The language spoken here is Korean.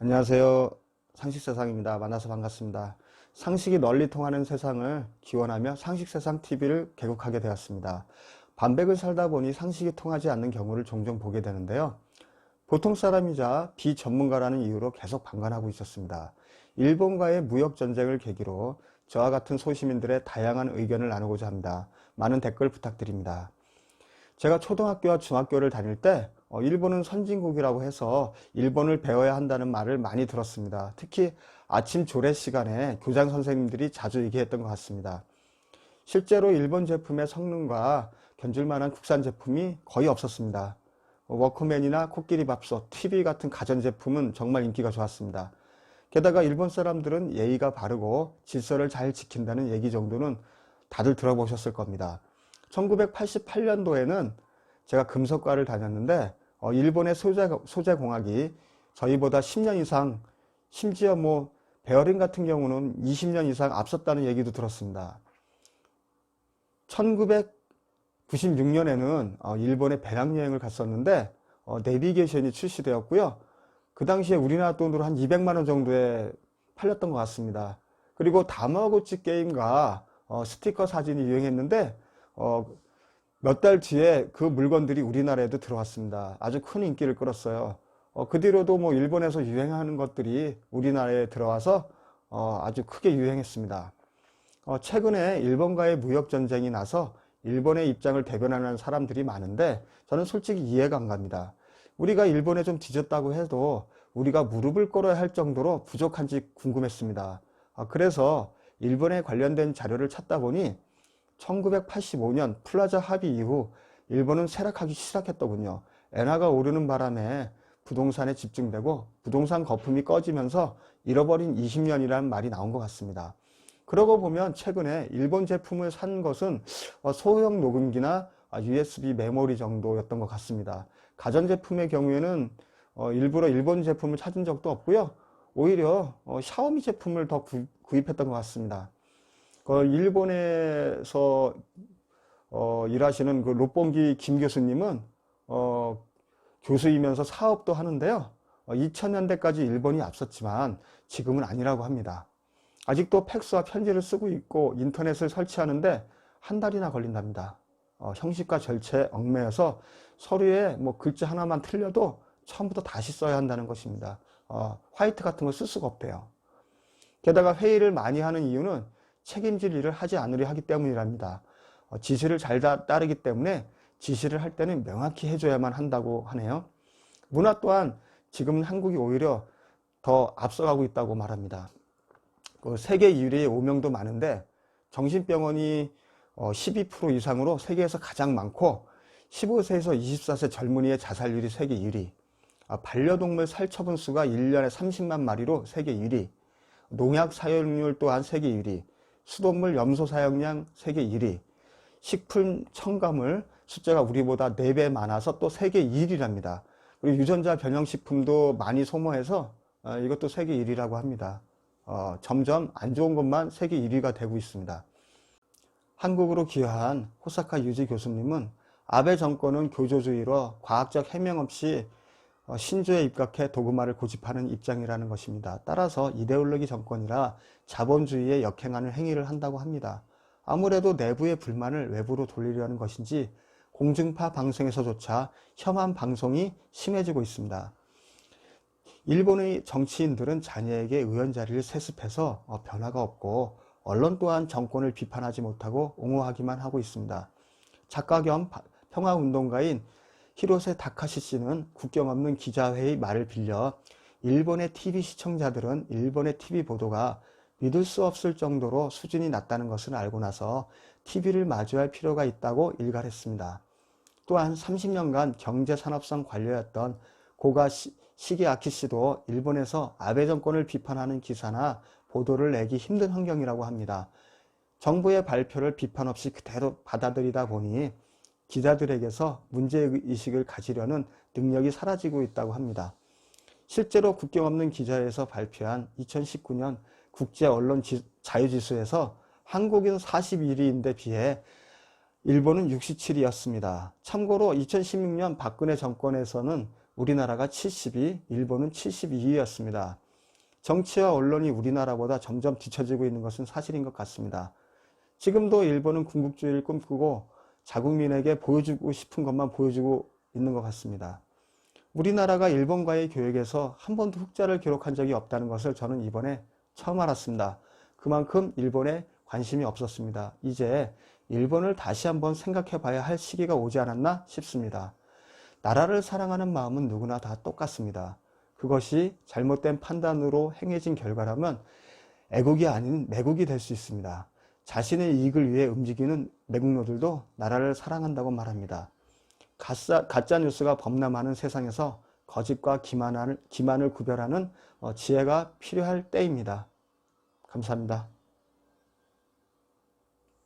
안녕하세요. 상식세상입니다. 만나서 반갑습니다. 상식이 널리 통하는 세상을 기원하며 상식세상TV를 개국하게 되었습니다. 반백을 살다 보니 상식이 통하지 않는 경우를 종종 보게 되는데요. 보통 사람이자 비전문가라는 이유로 계속 방관하고 있었습니다. 일본과의 무역전쟁을 계기로 저와 같은 소시민들의 다양한 의견을 나누고자 합니다. 많은 댓글 부탁드립니다. 제가 초등학교와 중학교를 다닐 때 일본은 선진국이라고 해서 일본을 배워야 한다는 말을 많이 들었습니다. 특히 아침 조례 시간에 교장 선생님들이 자주 얘기했던 것 같습니다. 실제로 일본 제품의 성능과 견줄 만한 국산 제품이 거의 없었습니다. 워크맨이나 코끼리밥솥, TV 같은 가전제품은 정말 인기가 좋았습니다. 게다가 일본 사람들은 예의가 바르고 질서를 잘 지킨다는 얘기 정도는 다들 들어보셨을 겁니다. 1988년도에는 제가 금속과를 다녔는데 일본의 소재공학이 저희보다 10년 이상, 심지어 베어링 같은 경우는 20년 이상 앞섰다는 얘기도 들었습니다. 1996년에는 일본에 배낭여행을 갔었는데 내비게이션이 출시되었고요. 그 당시에 우리나라 돈으로 한 200만 원 정도에 팔렸던 것 같습니다. 그리고 다마고치 게임과 스티커 사진이 유행했는데 몇 달 뒤에 그 물건들이 우리나라에도 들어왔습니다. 아주 큰 인기를 끌었어요. 그 뒤로도 일본에서 유행하는 것들이 우리나라에 들어와서 아주 크게 유행했습니다. 최근에 일본과의 무역전쟁이 나서 일본의 입장을 대변하는 사람들이 많은데 저는 솔직히 이해가 안 갑니다. 우리가 일본에 좀 뒤졌다고 해도 우리가 무릎을 꿇어야 할 정도로 부족한지 궁금했습니다. 그래서 일본에 관련된 자료를 찾다 보니 1985년 플라자 합의 이후 일본은 쇠락하기 시작했더군요. 엔화가 오르는 바람에 부동산에 집중되고 부동산 거품이 꺼지면서 잃어버린 20년이라는 말이 나온 것 같습니다. 그러고 보면 최근에 일본 제품을 산 것은 소형 녹음기나 USB 메모리 정도였던 것 같습니다. 가전제품의 경우에는 일부러 일본 제품을 찾은 적도 없고요. 오히려 샤오미 제품을 더 구입했던 것 같습니다. 일본에서 일하시는 그 롯본기 김 교수님은 교수이면서 사업도 하는데요. 2000년대까지 일본이 앞섰지만 지금은 아니라고 합니다. 아직도 팩스와 편지를 쓰고 있고 인터넷을 설치하는데 한 달이나 걸린답니다. 형식과 절차에 얽매여서 서류에 글자 하나만 틀려도 처음부터 다시 써야 한다는 것입니다. 화이트 같은 걸 쓸 수가 없대요. 게다가 회의를 많이 하는 이유는 책임질 일을 하지 않으려 하기 때문이랍니다. 지시를 잘 따르기 때문에 지시를 할 때는 명확히 해줘야만 한다고 하네요. 문화 또한 지금 한국이 오히려 더 앞서가고 있다고 말합니다. 세계 1위의 오명도 많은데 정신병원이 12% 이상으로 세계에서 가장 많고 15세에서 24세 젊은이의 자살률이 세계 1위, 반려동물 살처분 수가 1년에 30만 마리로 세계 1위, 농약 사용률 또한 세계 1위, 수돗물 염소 사용량 세계 1위, 식품 첨가물 숫자가 우리보다 4배 많아서 또 세계 1위랍니다. 그리고 유전자 변형식품도 많이 소모해서 이것도 세계 1위라고 합니다. 점점 안 좋은 것만 세계 1위가 되고 있습니다. 한국으로 귀화한 호사카 유지 교수님은 아베 정권은 교조주의로 과학적 해명 없이 신조에 입각해 도그마를 고집하는 입장이라는 것입니다. 따라서 이데올로기 정권이라 자본주의에 역행하는 행위를 한다고 합니다. 아무래도 내부의 불만을 외부로 돌리려는 것인지 공중파 방송에서조차 혐한 방송이 심해지고 있습니다. 일본의 정치인들은 자녀에게 의원 자리를 세습해서 변화가 없고 언론 또한 정권을 비판하지 못하고 옹호하기만 하고 있습니다. 작가 겸 평화운동가인 히로세 다카시 씨는 국경 없는 기자회의 말을 빌려 일본의 TV 시청자들은 일본의 TV 보도가 믿을 수 없을 정도로 수준이 낮다는 것을 알고 나서 TV를 마주할 필요가 있다고 일갈했습니다. 또한 30년간 경제산업성 관료였던 고가 시게아키 씨도 일본에서 아베 정권을 비판하는 기사나 보도를 내기 힘든 환경이라고 합니다. 정부의 발표를 비판 없이 그대로 받아들이다 보니 기자들에게서 문제의식을 가지려는 능력이 사라지고 있다고 합니다. 실제로 국경 없는 기자회에서 발표한 2019년 국제언론 자유지수에서 한국은 41위인데 비해 일본은 67위였습니다. 참고로 2016년 박근혜 정권에서는 우리나라가 72, 일본은 72위였습니다. 정치와 언론이 우리나라보다 점점 뒤처지고 있는 것은 사실인 것 같습니다. 지금도 일본은 군국주의를 꿈꾸고 자국민에게 보여주고 싶은 것만 보여주고 있는 것 같습니다. 우리나라가 일본과의 교역에서 한 번도 흑자를 기록한 적이 없다는 것을 저는 이번에 처음 알았습니다. 그만큼 일본에 관심이 없었습니다. 이제 일본을 다시 한번 생각해 봐야 할 시기가 오지 않았나 싶습니다. 나라를 사랑하는 마음은 누구나 다 똑같습니다. 그것이 잘못된 판단으로 행해진 결과라면 애국이 아닌 매국이 될 수 있습니다. 자신의 이익을 위해 움직이는 매국노들도 나라를 사랑한다고 말합니다. 가짜 뉴스가 범람하는 세상에서 거짓과 기만을 구별하는 지혜가 필요할 때입니다. 감사합니다.